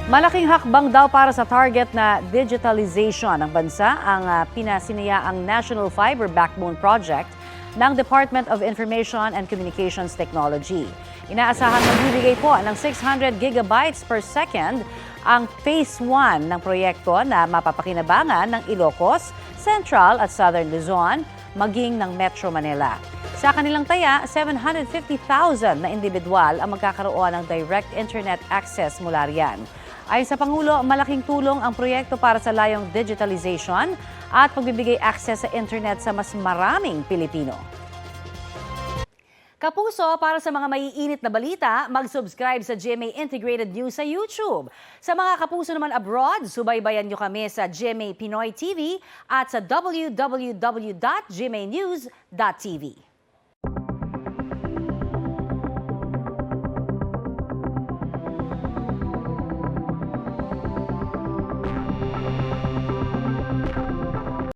Malaking hakbang daw para sa target na digitalization ng bansa ang pinasinayaang National Fiber Backbone Project ng Department of Information and Communications Technology. Inaasahan magbibigay po ng 600 gigabytes per second ang Phase 1 ng proyekto na mapapakinabangan ng Ilocos, Central at Southern Luzon, maging ng Metro Manila. Sa kanilang taya, 750,000 na individual ang magkakaroon ng direct internet access mula riyan. Ayon sa Pangulo, malaking tulong ang proyekto para sa layong digitalization at pagbibigay access sa internet sa mas maraming Pilipino. Kapuso, para sa mga maiinit na balita, mag-subscribe sa GMA Integrated News sa YouTube. Sa mga kapuso naman abroad, subaybayan nyo kami sa GMA Pinoy TV at sa www.gmanews.tv.